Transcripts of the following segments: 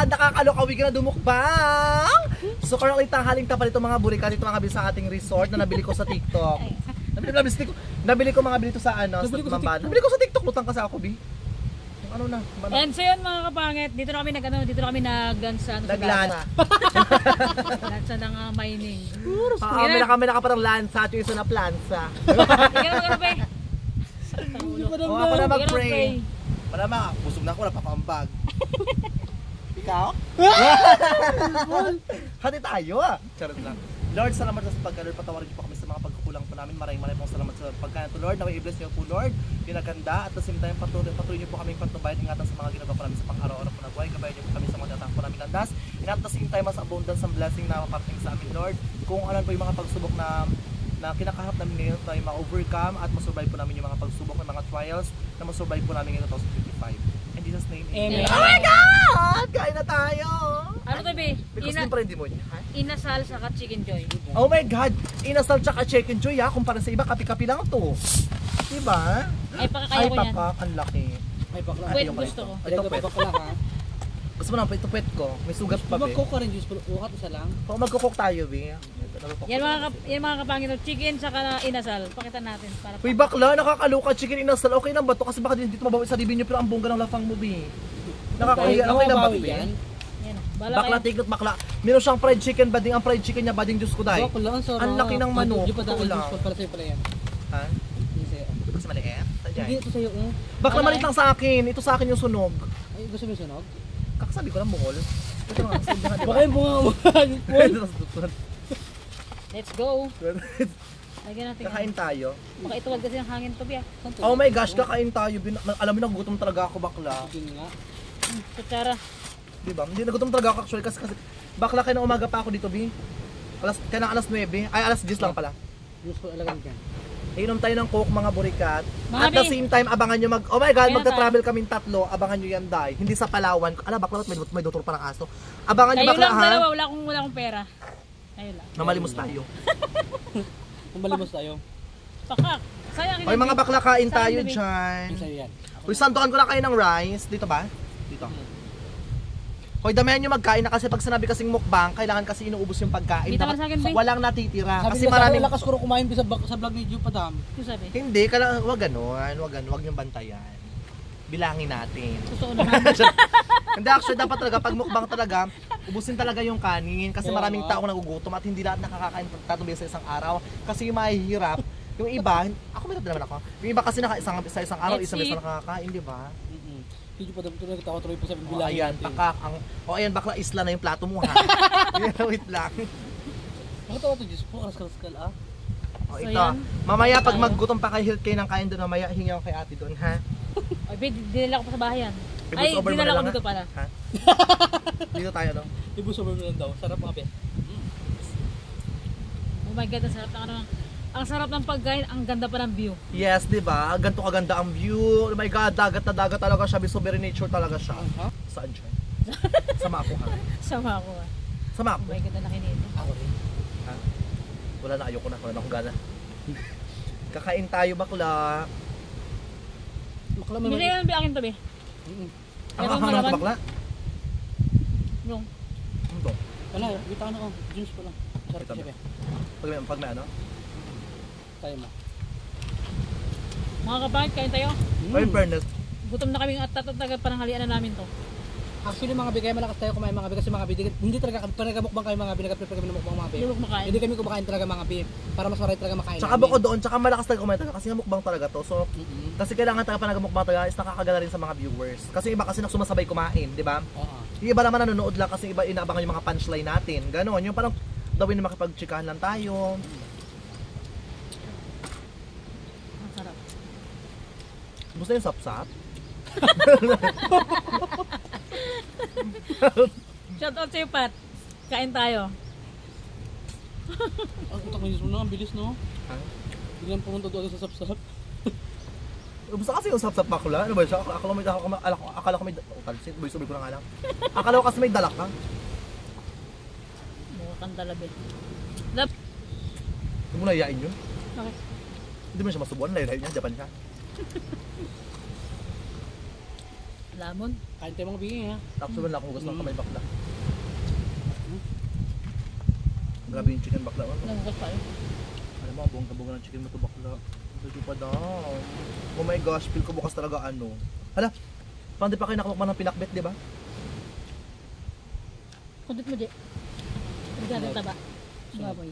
nakakalokawi ka na dumukbang. So currently tanghaling tapal itong mga burikat, itong mga bisa ating resort na nabili ko sa TikTok. Nabili ko mga bilito sa ano, nabili ko sa TikTok, lutang kasi ako, Bi. Ano na? And so yun mga kapangit, dito na kami nag-lansa sa lansa ng mining. Kami nakaparang lansa at yung isa na plansa. Ako na mag-pray. Malamang, busog na ako, napapambag. Ikaw? Hati tayo ah! Charot lang. Lord, salamat sa pagka-Lord, patawarin niyo po kami sa mga pagkukulang po namin. Maraming pong salamat sa pagkain to Lord. Naway i-bless niyo po Lord. Pinaganda at the same time patuloy niyo po kaming patnubayan. Ingatan sa mga ginagawa po namin sa pang-araw-araw po na buhay. Gabayan niyo po kami sa mga tatak po namin landas. And at the same time, mas abundance ang blessing na maparating sa amin Lord. Kung ano po yung mga pagsubok na kinakaharap namin ngayon tayo ma-overcome at masurvive po namin yung mga pagsubok ng mga trials na masurvive po namin ngayon 2025. In Jesus' name, amen. Oh my God! Kain na tayo! Ano to, Be? Because pa rin di mo niya, ha? Inasal saka chicken joy. Oh my God! Inasal tsaka chicken joy, ha? Kumpara sa iba, kapi-kapi lang to. Diba? Ay, pakakaya ko yan. Ay, pakak, ang laki. Ay, bakla. Pwede gusto ko. Ito pwede. Bakla ka. Gusto mo na, ito pwede ko. May sugat pa, be. Mag-cook ka rin juice, pero uhat isa lang. Kung magkukok tayo, be. Yan mga kapangit, chicken saka inasal. Pakita natin. Para uy, bakla, nakakaloka, chicken inasal. Okay lang ba to? Kasi baka dito mabawi sa review nyo, pero ang bongga ng lafang mo, be. Nakakahiya. Okay lang ba, be? yan. Bakla, tiglot, bakla. Meron siyang fried chicken, bading ang fried chicken niya, bading juice ko dahil. Ang laki ng manok. Yung padaan juice para sa'yo pala yan. Ha? Hindi sa'yo. Kasi maliit? Hindi, ito sa'yo. Bakla, maliit lang sa akin. Ito sa akin yung sunog. Ay, gusto mo yung sunog? Kakasabi ko lang bukol. Ito nga, kasi hindi Baka yung bunga mo. let's go. Lagyan natin. Kakain tayo. Baka ituwag kasi ang hangin to, Bia. Oh my gosh, kakain tayo. Alam mo, nagugutom talaga ako, bakla. Hindi nga. Kutsara. Diba? Hindi nagutom talaga ako actually kasi bakla kayo ng umaga pa ako dito, Bi. Kaya ng alas 9. Ay, alas 10 lang pala. Juice ko alagan ka. Inom tayo ng coke, mga burikat. Mga At the Bi. same time, abangan nyo oh my God, Kaya magta-travel kaming tatlo. Abangan nyo yan, Day. Hindi sa Palawan. Ala, bakla, may doktor pa ng aso. Abangan nyo, Kayo bakla, lang ha? dalawa, wala akong pera. Kayo lang. Namalimos tayo. Kumalimos tayo. Pakak. Sayang. Oy, mga bakla, kain tayo Bi. dyan. Yung sa'yo yan. Uy, sandukan ko na kayo ng rice. Dito ba? Dito. Hoy, damihan nyo magkain na kasi pag sinabi kasing mukbang, kailangan kasi inuubos yung pagkain. Kita ka sa akin, Bi. Walang natitira. Sabi Kasi nila maraming... lakas ko kumain sa vlog ni Ju Padam. Yung sabi. Hindi, wag ganun, wag niyong bantayan. Bilangin natin. Totoo naman. Hindi, actually dapat talaga pag mukbang talaga, ubusin talaga yung kanin kasi Oo, maraming tao nagugutom at hindi lahat nakakakain tatlong beses sa isang araw kasi yung mahihirap. Yung iba, ako may naman ako. Yung iba kasi sa isang araw, isang beses nakakakain, di ba? Hindi Ju Padam, tuloy nagtatawa tuloy po sa Oh, bilangin ayan, natin. ayan, bakla isla na yung plato mo ha. Wait lang. Nakatawa to juice po, karas-karas ah. Oh, So, ito. yan. Mamaya pag maggutom pa kayo, kayo ng kain doon, mamaya hingi ako kay ate doon, ha? Ay, Bi, dinala ko pa sa bahayan. Ay, Ibus over mo na dinala ko lang, dito ha? pala. Ha? Dito tayo, no? Ibus over mo lang daw. Sarap mga be. Oh my God, ang sarap ng ang sarap ng pagkain, ang ganda pa ng view. Yes, di ba? Ganto kaganda ang view. Oh my God, dagat na dagat talaga siya. Sovereign nature talaga siya. Saan siya? Sama ako, ha? Sama ako ah. Sama Oh ako. my God, ang laki nito. Ako rin. Ha? Wala na, ayoko na. Wala na akong gana. Kakain tayo, bakla. Bakla Hindi naman Bi, akin to, Bi. Ang kakang na bakla? Yung. Ano to? Wala, bitawan ako. Juice pa lang. Sarap Ito, siya be. Pag may ano? Tayo mo. Mga kapangit, kain tayo. Or in fairness, Gutom na kami at tatatagad pananghalian na namin to. Actually mga bigay malakas tayo kumain mga bigay kasi mga bigay hindi talaga mukbang kayo mga bigay nagpe-prepare kami ng mukbang mga bigay. Hindi mo kumakain. Hindi kami kumakain talaga mga bigay para mas maray talaga makain. tsaka bukod doon, tsaka malakas talaga kumain talaga kasi nga mukbang talaga to. So, kasi kailangan talaga pa nag-mukbang talaga is nakakagala rin sa mga viewers. Kasi iba kasi sumasabay kumain, di ba? Oo. Yung iba naman nanonood lang kasi iba inaabangan yung mga punchline natin. Ganon, yung parang dawin na makipagtsikahan lang tayo. Ang sarap. Gusto yung sapsap? Shout out sa'yo, Pat. Kain tayo. Ang utak mo yun ang bilis no. Ha? Biglang pumunta doon sa sapsap. Gusto kasi yung sapsap bakla. Ano ba siya? Akala ko may talsit. Boy, sabi ko na nga lang. Akala ko kasi may dalak ka. Mukha kang dalabi. Hindi mo nahiyain yun. Okay. Hindi mo siya masubuan. Layo-layo niya. Japan siya. Lamon. Kain tayo mga bigay ha. Actually, wala akong gusto ng kamay bakla. Grabe yung chicken bakla. Nangukas pa yun. Alam mo, ang bongga-bongga ng chicken mo to bakla. Medyo pa daw. Oh my gosh, feel ko bukas talaga ano. Hala, parang di pa kayo nakamukman ng pinakbet, di ba? Kundit mo, Di. Nagdadang taba. Baboy.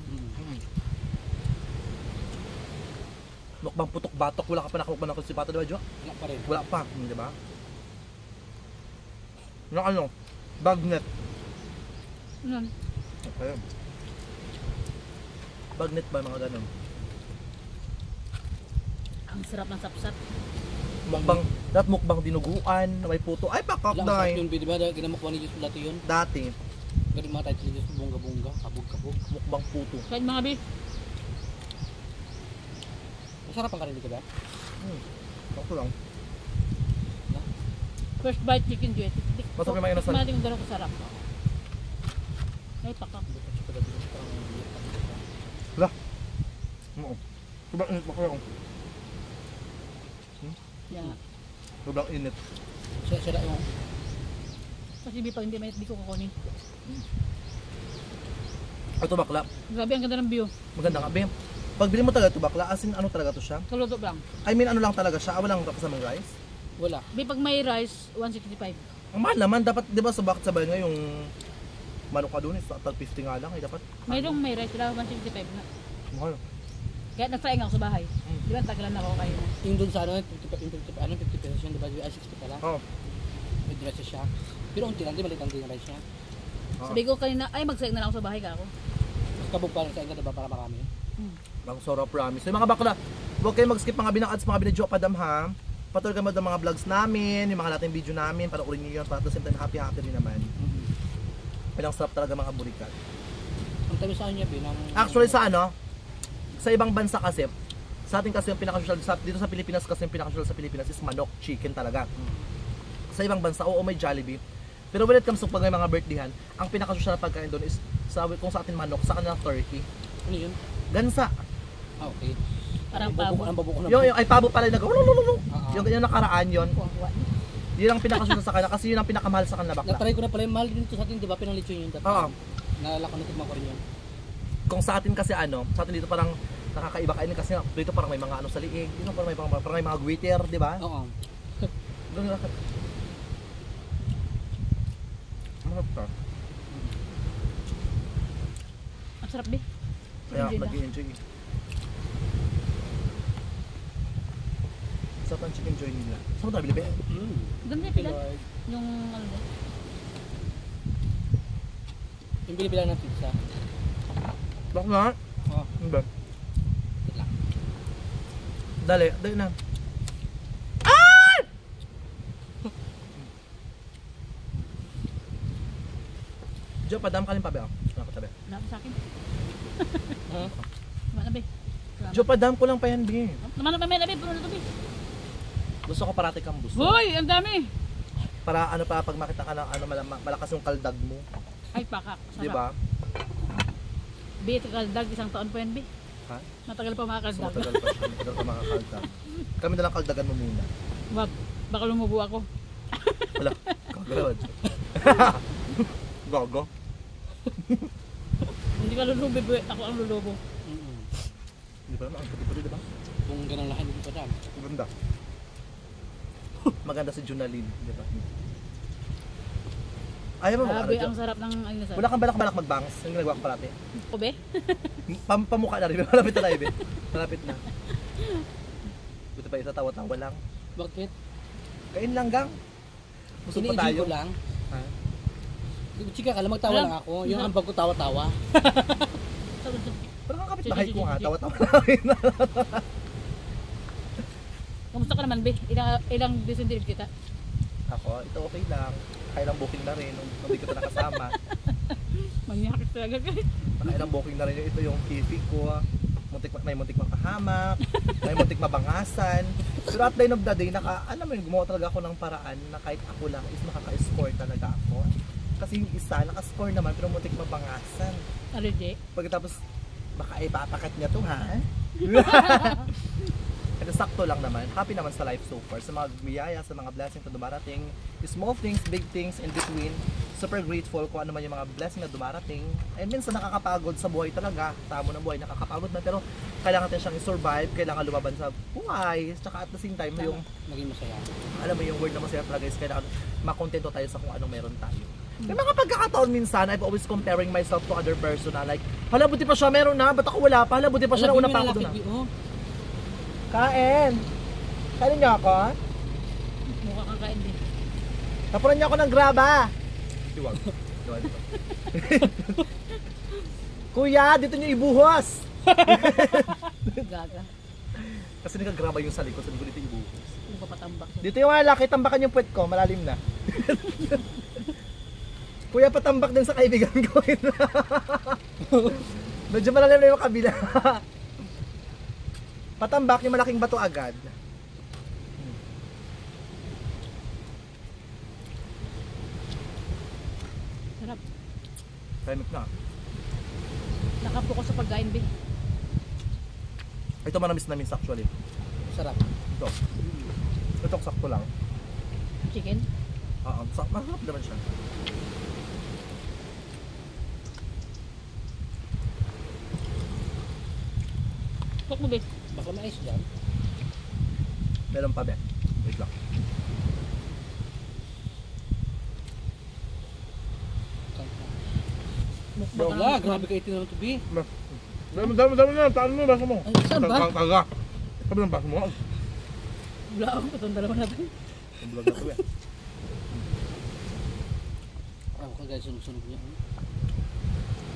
Mukbang putok batok, wala ka pa nakamukman ng konsipato, di ba, Jo? Wala pa rin. Wala pa, di ba? Ano? Bagnet. Ano? Okay. Bagnet ba mga ganun? Ang sarap ng sapsap. Mukbang, dapat mukbang dinuguan, may puto. Ay, pakak Wala, na masarap yun. Di ba? Ginamukha ni Diyos dati yun. Dati, Ganun mga title ni Diyos. Bunga-bunga. Kabog-kabog. mukbang puto. Kain mga bi. Masarap ang karin dito ba? Ako lang. First bite chicken duet. Masarap yung mayonnaise. Tikman natin kung gano'n kasarap. Ay, pakak. Oo. Sobrang init pa kayo. Yeah. Sobrang init. Sira yung... Kasi bi pag hindi mainit, di ko kukunin. Ito bakla. Grabe, ang ganda ng view. Maganda nga, Bim. Pag bili mo talaga ito bakla, as in ano talaga to siya? Kaluto lang. I mean ano lang talaga siya, walang kasamang rice. Wala. Bi pag may rice, 165. Ang mahal naman, dapat, di ba sa bakit sabay nga yung manok ka doon, tag 50 nga lang, eh dapat. Mayroong may rice, wala 165 na. Mahal. Kaya nag-frying ako sa bahay. Di ba, tagalan ako kayo. Yung dun sa ano, 50 pesos yun, di ba? Ay, 60 pala. Oo. May rice siya. Pero unti lang, di maliit lang din yung rice niya. Sabi ko kanina, ay mag-sayang na lang ako sa bahay ka ako. Mas kabog pa rin sa inyo, diba? Para marami. Bang Sora promise. So, yung mga bakla, huwag kayo mag-skip mga binang-ads, mga binidyo padam ha. Patuloy kayo mga vlogs namin, yung mga nating video namin, panoorin nyo yun, para at the same time happy rin naman. Ilang sarap talaga mga burikat. Ang tabi sa kanya, binang... Actually sa ano, sa ibang bansa kasi, sa atin kasi yung pinaka-usual, dito sa Pilipinas kasi yung pinaka-usual sa Pilipinas is manok, chicken talaga. Sa ibang bansa, oo may Jollibee. Pero when it comes to pag may mga birthdayhan, ang pinaka-usual na pagkain doon is, kung sa atin manok, sa kanila turkey. Ano yun? Gansa. Ah, okay. Parang pabo. Ang babuko na. Yung ay pabo pala yung nag-ululululu. Oo. Yung nakaraan yun. Kuha-kuha. Yun ang pinakasunod sa kanila kasi yun ang pinakamahal sa kanila bakla. Na-try ko na pala yung mahal din ito sa atin, di ba? Pinalitso yun dati. Oo. Naalala ko na tigman ko rin yun. Kung sa atin kasi ano, sa atin dito parang nakakaiba kainin kasi dito parang may mga ano sa liig, dito parang may mga guiter, di ba? Oo. Doon nga. Masarap ka. Ang sarap bi. Kaya Enjoy na. nag-enjoy. Sarap ang chicken joy nila. Saan mo tayo bilib? Doon niya pila. Yung ano ba? Yung bili-bila ng pizza. Bakit nga? Oo. Ano ba? Dali na. Jo, padam ka rin pa ba? Nakatabi. Wala sa akin. Ha? Wala bi. Jo, padam ko lang pa yan, Bi. Naman na may labi, puno na to bi. Gusto ko parati kang gusto. Hoy, ang dami. Para ano pa, pag makita ka ng ano, malakas yung kaldag mo. Ay, pakak. Sarap. Di ba? Bi, kaldag, isang taon pa yan bi. Ha? Matagal pa So, makakaldag. matagal pa siya. Matagal pa makakaldag. Kami na lang kaldagan mo muna. Wag, baka lumubo ako. Wala. Kagawad. Gago. Hindi ka lulubo, bi. Ako ang lulubo. Di ba naman? Ang puti-puti, di ba? Kung ganang lahat, hindi pa dyan. Maganda. Maganda si Junalyn, di ba? Ayaw mo Grabe, ano, ang sarap ng inasal. wala kang balak-balak magbangs. Yung ginagawa ko parati. O be? Pamukha na rin. Malapit na tayo, Be. Malapit na. Buti pa isa tawa-tawa lang. Bakit? Kain lang, gang. Busog pa Ini-enjoy tayo. ko lang. Ha? Chika ka lang, magtawa Alam. lang ako. Yung ambag ko tawa-tawa. Parang ang kapit-bahay ko nga. Tawa-tawa lang. Kamusta ka naman be? Ilang disendirid kita? Ako, ito okay lang. Nakailang booking na rin nung hindi ko ito nakasama. Manyak talaga guys. Nakailang booking na rin ito yung kifi ko. May muntik makahamak, may muntik mabangasan. Pero at the end of the day, alam mo yun, gumawa talaga ako ng paraan na kahit ako lang is makaka-score talaga ako. Kasi yung isa, naka-score naman pero muntik mabangasan. Allergy. Pagkatapos, baka ipapakat niya to ha? And sakto lang naman, happy naman sa life so far. Sa mga biyaya, sa mga blessings na dumarating, small things, big things in between. Super grateful kung ano man yung mga blessing na dumarating. And minsan nakakapagod sa buhay talaga. Tamo ng buhay, nakakapagod na. Pero kailangan natin siyang i-survive, kailangan lumaban sa buhay. Tsaka at the same time, yung, Maging masaya. alam mo yung word na masaya talaga is kailangan makontento tayo sa kung anong meron tayo. May mga pagkakataon minsan, I've always comparing myself to other person na like, hala buti pa siya, meron na, ba't ako wala pa? Hala buti pa siya, nauna pa ako doon na. Oh. Kain! Kainin niyo ako? Mukha kang kain din. Tapunan niyo ako ng graba! Iwag. Kuya, dito niyo ibuhos! Gaga. Kasi nagagraba yung sa likod, sabi ko dito ibuhos. Kung papatambak. Dito yung mga laki, tambakan yung puwet ko, malalim na. Kuya, patambak din sa kaibigan ko. Medyo malalim na yung kabila. Patambak yung malaking bato agad. Sarap. Timing na. Nakapokus sa pagkain, Be. Ito manamis na miss actually. Sarap. Ito. Ito sakto lang. Chicken. Oo, masarap naman siya. Tok mo, Be. Baka mais dyan. Meron pa, be. Wait lang. Mukbang ka Wala, lang. grabe ka itin naman to be. Dami na. Taan mo, basa mo. Ay, saan ba? Taga. Sabi ng basa mo. Wala akong itong dalawa natin. Ang vlog na ito, be. Ako ka guys, sunog-sunog niya.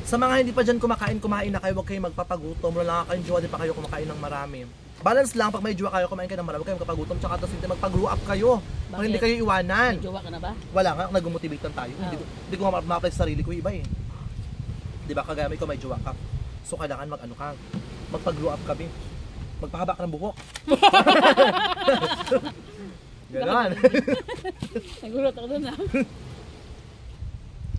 Sa mga hindi pa dyan kumain na kayo, huwag kayong magpapagutom. Wala lang kayong jowa, di pa kayo kumakain ng marami. Balance lang, pag may jowa kayo, kumain kayo ng marami, huwag kayong magpapagutom. Tsaka tapos hindi mag-grow up kayo. Pag hindi kayo iwanan. May jowa ka na ba? Wala nga, nag-motivate lang tayo. Hindi ko nga ma-apply sa sarili ko, iba eh. Di ba, kagaya mo ikaw may jowa ka. So kailangan mag-ano ka, magpag-grow up kami. Magpahaba ka ng buhok. Ganon. Nagulat ako doon, ha?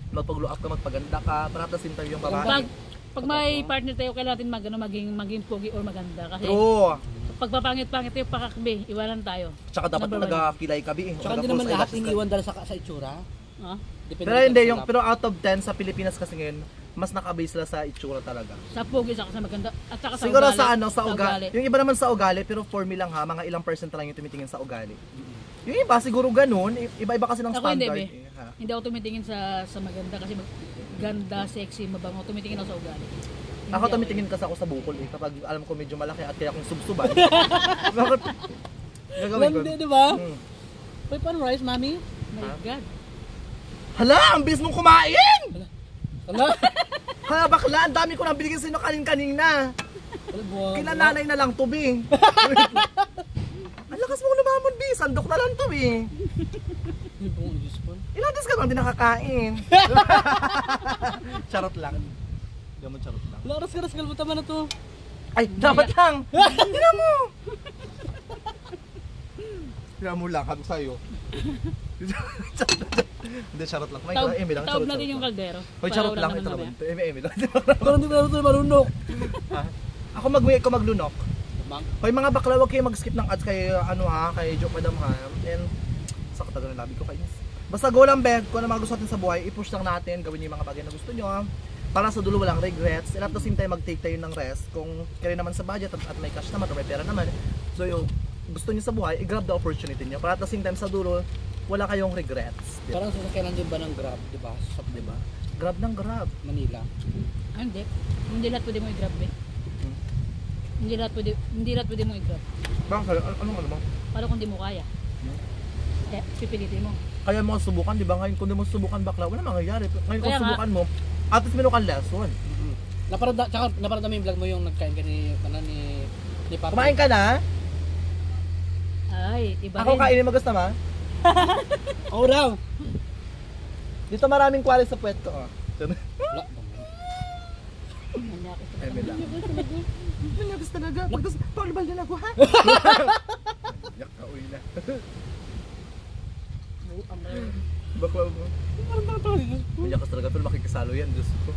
Magpag-grow up ka, magpaganda ka, para tapos tayo yung babae. Pag may partner tayo, kailangan natin maging pogi or maganda. Kasi True. pag papangit-pangit tayo, pakakbe, iwanan tayo. Tsaka dapat Number one. nag-kilay ka, bi. Tsaka hindi naman lahat iniiwan dahil sa itsura. Ha? Depende Pero sa hindi, sarap. pero out of 10 sa Pilipinas kasi ngayon, mas nakabase sila sa itsura talaga. Sa pogi, saka sa maganda. At saka sa Siguro ugali. sa ano, sa ugali. Yung iba naman sa ugali, pero for me lang ha, mga ilang percent lang yung tumitingin sa ugali. Yung iba siguro ganun, iba-iba kasi ng Ako standard. hindi, be. Ha? Hindi ako tumitingin sa maganda kasi ganda, sexy, mabango. Tumitingin ako sa ugali. Ako Hindi tumitingin kasi ako sa bukol eh, kapag alam ko medyo malaki at kaya akong subsuban. Bakit? Gagawin ko. Hindi, di ba? Hmm. Uy, paano rice, mami? My God. Hala, ang bilis mong kumain! Wala. Hala, bakla, ang dami ko nang binigyan sino kanina. Kila nanay na lang to, Bi. Ang lakas mong lumamon, Bi. Sandok na lang to, Bi. Yung pong Diyos po. Ilang days ka bang di nakakain? Charot lang. Gamon charot lang. Wala, aras-aras, kalbutan na to. Ay, dapat lang. Tingnan mo. Tingnan mo lang, kami sa'yo. Hindi, charot lang. May Emi lang, Taob charot natin yung lang. kaldero. Hoy, charot Para lang. wala Ito naman naman. Emi lang. Pero hindi ko na ito marunok. Ha? Ako maglunok. Mang, Hoy mga bakla, huwag kayo mag-skip ng ads kay ano ha, kay Joke Madam ha. And sakit talaga ng labi ko kainis. Basta go lang, Beg. Kung ano mga gusto natin sa buhay, i-push lang natin, gawin niyo yung mga bagay na gusto niyo. Para sa dulo walang regrets. And at the same time, mag-take tayo ng rest. Kung kaya naman sa budget at may cash naman or may pera naman. So yung gusto niyo sa buhay, i-grab the opportunity niyo. Para at the same time sa dulo, wala kayong regrets. Diba? parang sasakyanan din ba ng Grab, di ba? Sa Diba? Grab ng grab. Manila. Ah, hindi. Hindi lahat pwede mo i-grab, be. Hindi lahat pwede mo i-grab. Bakit? Anong ano mo? Paano kung di mo kaya? Eh, pipilitin mo. Kaya mo subukan, di ba? Ngayon kung di mo subukan bakla, wala mangyayari. Ngayon kung Kaya nga. subukan mo, at least meron kang lesson. Naparad namin yung vlog mo yung nagkain ka ni Papa. Kumain ka na? Ay, iba Ako rin. kainin mo gusto ma? Oo daw. Dito maraming kwali sa puwet ko. Oh. Wala. Manyakis ka Ay, may lang. Manyakis talaga. Paulbal din ako ha? Yak ka, uwi na. Bakla mo. Manyakis talaga. Pero makikisalo yan. Diyos ko.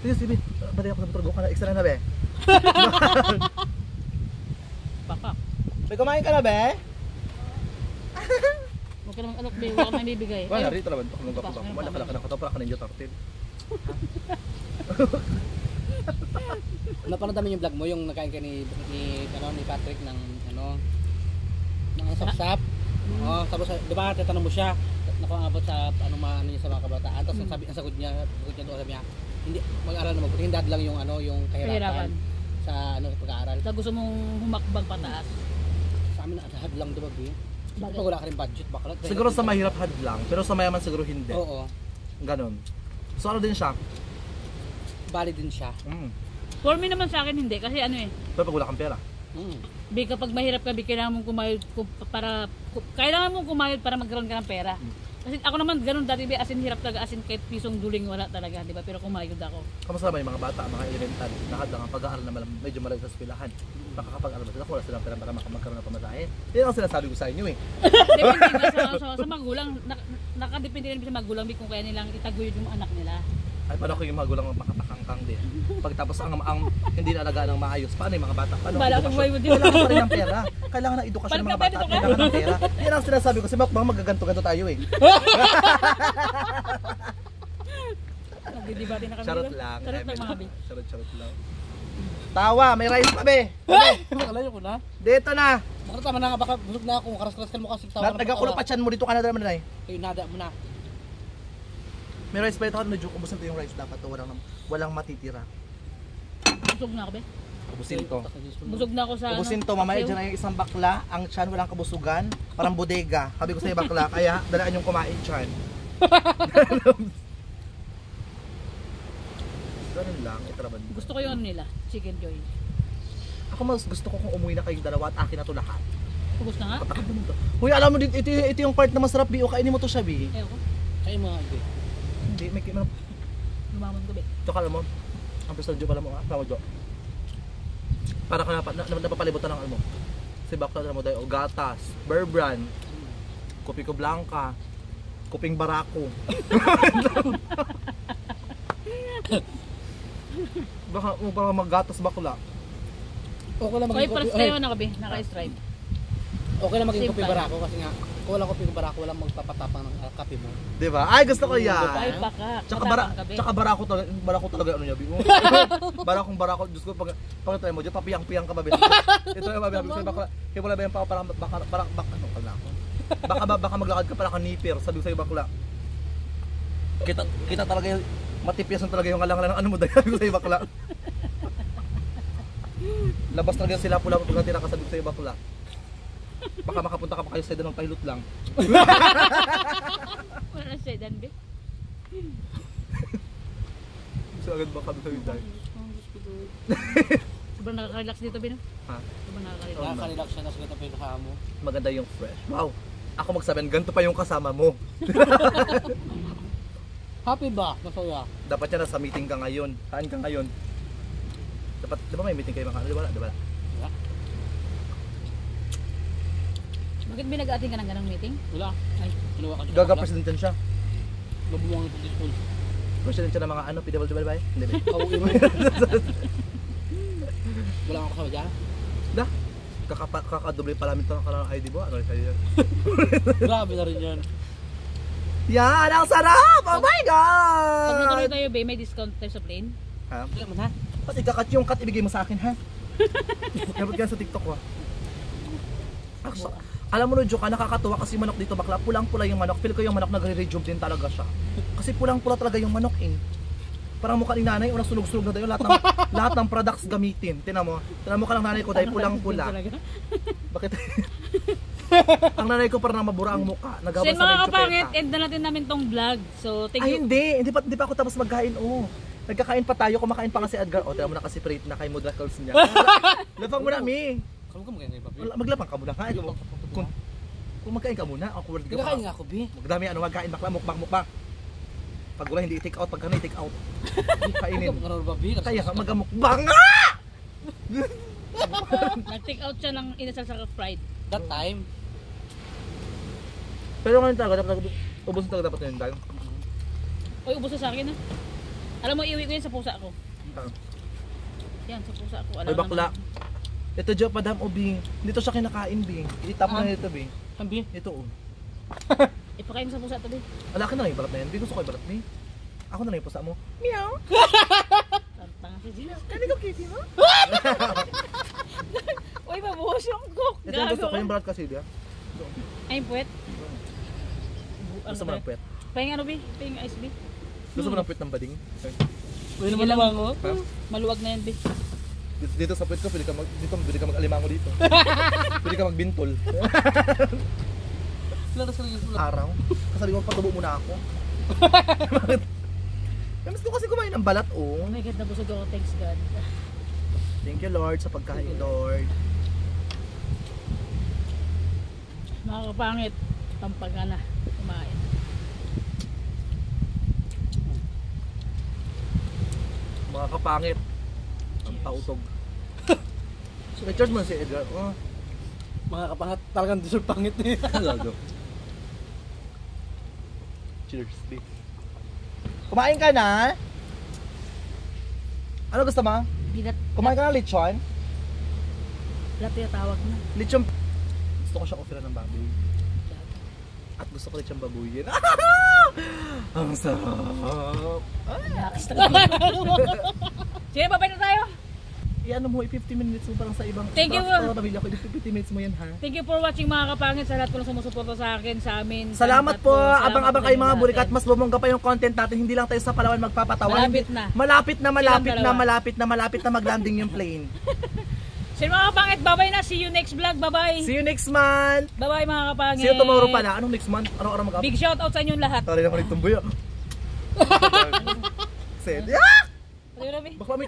Sige, sige. Bali ako sa patrago ka na. Extra na be. Papa, May kumain ka na, be? Huwag ka naman alok, be. Huwag ka naman ibibigay. Wala, Ayun. rito naman. Baka nung bako. Wala ka na katapos ka ninyo tartin. Napanood namin yung vlog mo, yung nakain ka ni Patrick ng ng sapsap. Oh, tapos di ba tatanong mo siya nakangabot sa ano niya sa mga kabataan. Tapos ang sagot niya doon sabi niya, hindi mag-aral na mabuti, hindi lang yung yung kahirapan sa pag-aaral. Sa gusto mong humakbang pataas. Sa amin lahat lang diba, Bi? Bakit? Pag wala ka rin budget, bakla. Siguro sa mahirap had lang, pero sa mayaman siguro hindi. Oo. Ganon. So ano din siya? Valid din siya. For me naman sa akin hindi. Kasi ano eh. Pero pag wala kang pera. Bi, kapag mahirap ka, Bi, kailangan mong kumayod para magkaroon ka ng pera. Kasi ako naman ganun dati, Bi, as in hirap talaga, as in kahit pisong duling wala talaga, di ba? Pero kumayod ako. Kamusta ba yung mga bata, mga elemental, lahat lang ang pag-aaral na medyo malayo sa eskwelahan. Makakapag-aral ba sila kung wala silang pera para magkaroon ng pamasahe? Yan ang sinasabi ko sa inyo eh. Depende ba sa magulang, nakadepende rin sa magulang, Bi, kung kaya nilang itaguyod yung anak nila. Ay, paano ko yung magulang makatakangkang din? Pagtapos ang hindi na alagaan ng maayos, paano yung mga bata? Paano ang Bala kung edukasyon? may di Kailangan pa rin ng pera. Kailangan ng edukasyon ng mga bata at kailangan ng pera. Yan ang sinasabi ko. Kasi baka magaganto-ganto tayo eh. Nagdidibati na kami. Charot dito. lang. Charot lang mga, Bi. Charot lang. Tawa, may rice pa be. Makalayo ko na. Dito na. Baka tama na nga, baka busog na ako, karas-karas mo kasi tawa. Nagkakulo pa tiyan mo dito ka na naman na eh. Kayo nada mo na. May rice pa ito. Medyo ubusin to yung rice dapat. Walang matitira. Busog na ako, Be. Ubusin to. Busog na ako sa Ubusin to, mamaya dyan na yung isang bakla, ang tiyan walang kabusugan, parang bodega. Sabi ko sa iyo bakla, kaya dalaan yung kumain tiyan. Ganun lang, itraban. Gusto ko yung ano nila, chicken joy. Ako mas gusto ko kung umuwi na kayong dalawa at akin na to lahat. Ubus na nga? Patakad mo to. Huy, alam mo din, ito yung part na masarap, Bi. O, kainin mo to siya, Bi. Ewan ko. Kayo mga hindi. Hindi, may Lumamon ko, Be. ito ka alam mo. Ang pistol Jo pala mo, ha? Tama, Jo. Para ka napapalibutan ng ano mo. Si bakla na mo tayo, gatas, Bear Brand, Kopiko Blanca, Kuping Barako. Baka mo para maggatas bakla. Okay lang Okay, maging pares kopi. tayo na, Be. Naka-stripe. Okay lang maging Same kopi time. barako kasi nga kung walang kopi barako walang magpapatapang ng kape mo. Di ba? Ay, gusto ko Ay, yan. baka. Tsaka barako talaga ano niya, Bi. Barako, Diyos ko, pag tayo mo, dyan, papiyang-piyang ka ba, Bi? Ito yung mabihabi ko sa'yo, bakla, wala ba yung baka maglakad ka para kanipir, sabi ko sa'yo, bakla. Kita talaga yung, matipiasan talaga yung alang-alang ng ano mo, dahil sabi ko sa'yo, bakla. Labas talaga sila pula pag natira ka, sabi ko sa'yo, bakla. Baka makapunta ka pa kayo sa ng pilot lang. Wala na siya, Dan, Be. Gusto agad baka doon sa'yo, dahil. Sobrang nakaka-relax dito, Be, no? Ha? Sobrang nakaka-relax. Nakaka-relax siya na sa ganito pinaka mo. Maganda yung fresh. Wow! Ako magsabihan, ganito pa yung kasama mo. Happy ba? Masaya. Dapat yan nasa meeting ka ngayon. Saan ka ngayon? Dapat, di ba may meeting kayo mga di ba? Di ba? Bakit binag-ating ka ng ganang meeting? Wala. Ay, Kinuha ka siya. Gaga-presidentan siya. Mabuwang ng school. President siya ng mga ano, PWD ba? Hindi ba? Kauwi mo. Wala kang kasama dyan? Da? Kakadoble pala namin ito ng ID mo. Ano sa'yo yan? Grabe na rin yan. Yan! Ang sarap! Oh my pag natuloy God! tayo, Be, may discount tayo sa plane. Ha? Wala man ha? Ba't ikakat yung cut ibigay mo sa akin, ha? Dapat ka sa TikTok, ha? Alam mo no, Joka, nakakatuwa kasi manok dito bakla. Pulang-pula yung manok. Feel ko yung manok nagre-rejuve din talaga siya. Kasi pulang-pula talaga yung manok eh. Parang mukha ni nanay, unang sunog-sunog na tayo. Lahat ng products gamitin. Tinan mo ka ng nanay ko dahil pulang-pula. Bakit? Ang nanay ko parang mabura ang mukha. So Nagawal yun sa mga medyo kapangit, peta. end na natin namin tong vlog. So thank Ay you. hindi pa ako tapos magkain. Oh. Nagkakain pa tayo, kumakain pa kasi Edgar. O, tira mo na kasi prate na kay Mood Calls niya. Lapang mo na, Mi. Kamu ka magkaya papi? Maglapang ka muna ha. Kung magkain ka muna, awkward ka Nagkakain nga ako, Bi. Magdami ano, magkain bakla, mukbang. Pag wala hindi i-take out, pag ano i-take out. Kainin. Karoon ba, Bi? Kaya ka magamukbang nga! Nag-take out siya ng inasal sa fried. That time, Pero ngayon talaga, dapat ubusin talaga dapat yun tayo. Uy, ubos na sa akin ha. Alam mo, iuwi ko yan sa pusa ko. Yan, sa pusa ko. Ay bakla, Ito Jo, Padam o Bing. Dito siya kinakain, Bing. Itap mo na ito, Bing. Sambi. Ito, oh. Ipakain mo sa pusa to, be. Wala ka na lang yung balat na yan. Bing, gusto ko yung balat, Bing. Ako na lang yung pusa mo. Meow. Tanga si Gina. Kani ko, kitty mo? Uy, mabuhos yung cook. Ito yung gusto ko yung balat kasi, Bing. Ay, puwet. Gusto mo ng puwet? Pahing ano, be? Pahing ice, be? Gusto mo ng puwet ng bading? Uy, Sige naman lang. naman ko. Ha? Maluwag na yan, be. Dito sa puwet ko, pwede ka mag-alimango dito. Pwede ka magbintol. Laras ka lang yung pula. Araw. Kasabi mo, patubo muna ako. Bakit? Mas ko kasi kumain ng balat, oh. Oh my God, nabusog ako. Thanks, God. Thank you, Lord, sa pagkain, Lord. Mga kapangit, tampaga na. Kumain. Mga kapangit. Ang pautog. May charge mo na si Edgar. Oh. Mga kapangat, talagang deserve pangit niya. Gago. Cheers, babe. Kumain ka na? Ano gusto mo? Bilat. Kumain ka na lechon? Bilat yung tawag na. Lechon. Gusto ko siya offeran ng baboy. At gusto ko lechon babuyin. Ang sarap. Relax na. Sige, babay na tayo. I-ano mo, 50 minutes mo parang sa ibang Thank you. pamilya ko. 50 minutes mo yan, ha? Thank you for watching mga kapangit sa lahat po ng sumusuporta sa akin, sa amin. sa Salamat lahat po. Salamat Abang-abang po kayo sa mga inyo burikat. natin. Mas bumongga pa yung content natin. Hindi lang tayo sa Palawan magpapatawan. Malapit na. Malapit na mag-landing yung plane. Sige mga kapangit, bye-bye na. See you next vlog. Bye-bye. See you next month. Bye-bye mga kapangit. See you tomorrow pala. Anong next month? Anong araw mag-up? Big shout out sa inyong lahat. Tari naman nagtumboy. Said, yeah! Ano yun, Rabi? Bakla may